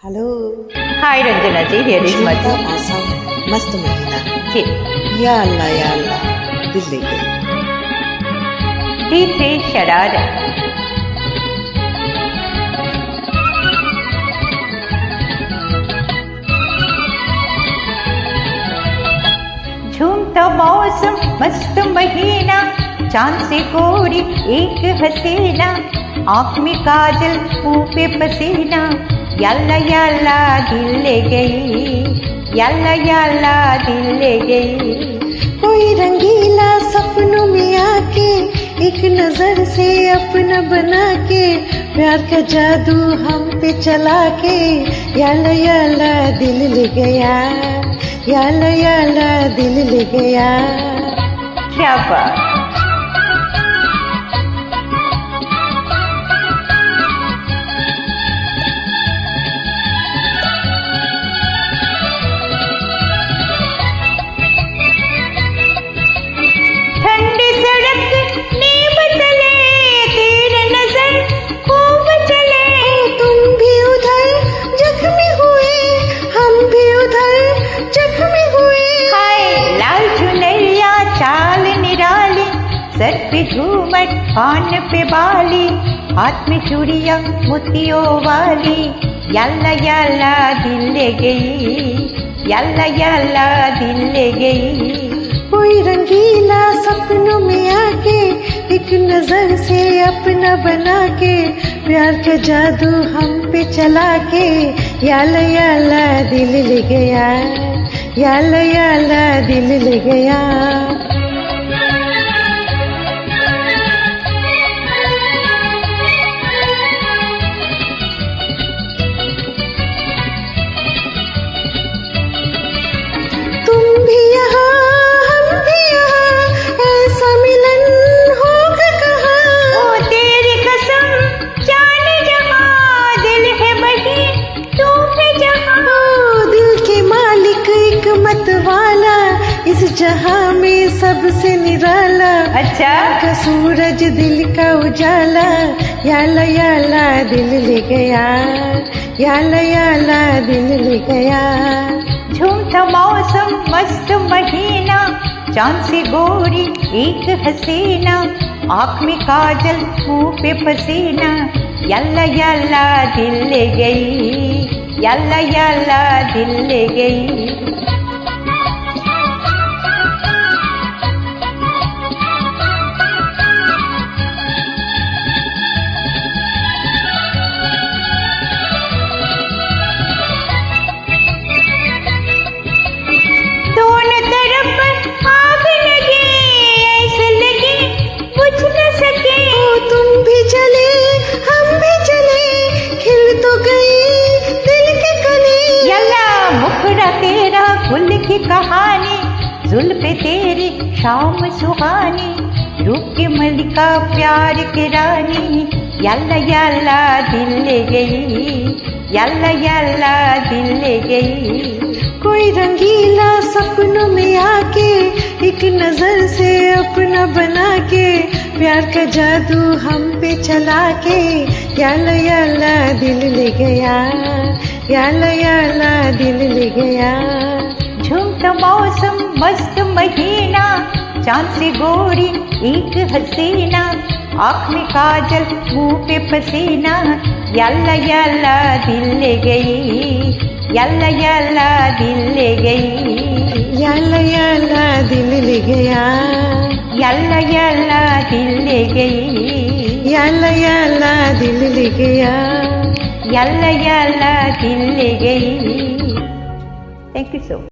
Hello. Hi Ranjana ji, here is झूमता मधु मौसम मस्त महीना। जी। या अल्लाह दिल ले गई। डी थे शरारत। झूमता मौसम मस्त महीना, चांद से गोरी एक हसीना, आँख में काजल मुंह पे पसीना, यल्ला यल्ला दिल ले गई, यल्ला यल्ला दिल ले गई। कोई रंगीला सपनों में आके एक नजर से अपना बना के प्यार का जादू हम पे चला के याला याला दिल ले गया, याला याला दिल ले गया। क्या बात। ठंडी सड़क नीम तले तेरे नजर खूब चले, तुम भी उधर जख्मी हुए, हम भी उधर जख्मी हुए। हाय लाल चुनरिया चाल निराली, सर पे झूमर कान पे बाली, हाथ में चूड़िया मोतियों वाली, यल्ला यल्ला दिल ले गई, यल्ला यल्ला दिल ले गई। कोई रंगीला सपनों में आके एक नजर से अपना बना के प्यार का जादू हम पे चला के याला याला दिल ले गया, याला याला दिल ले गया। तुम भी यहाँ हम भी यहाँ, ऐसा मिलन होगा कहाँ। ओ तेरी कसम जाने जहाँ, दिल है बही तू है जहाँ। ओ दिल के मालिक एक मत वाला, इस जहां में सबसे निराला, अच्छा का सूरज दिल का उजाला, याला याला दिल ले गया, याला याला दिल ले गया। झूमता मौसम मस्त महीना, चांद से गोरी एक हसीना, आँख में काजल मुंह पे पसीना, यल्ला यल्ला दिल ले गई, यल्ला यल्ला दिल ले गई। दोनों तरफ आग लगी, ऐसे लगी बुझ न सके। ओ तुम भी चले हम भी चले, खिल तो गई दिल के कली। यल्ला मुखड़ा तेरा गुल की कहानी, जुल्फे तेरी शाम सुहानी, रूप के मलिका प्यार की रानी, यल्ला यल्ला दिल ले गई, यल्ला यल्ला दिल ले गई। कोई रंगीला सपनों में आके एक नजर से अपना बना के प्यार का जादू हम पे चला के याला याला दिल ले गया, याला याला दिल ले गया। झूमता मौसम मस्त महीना, चांद से गोरी एक हसीना, आँख में काजल मुंह पे पसीना, यल्ला यल्ला दिल ले गई, यल्ला यल्ला दिल ले गई, याला याला दिल ले गया, यल्ला यल्ला दिल ले गई, याला याला दिल ले गया। यल्ला यल्ला दिल ले गई। Thank you so much.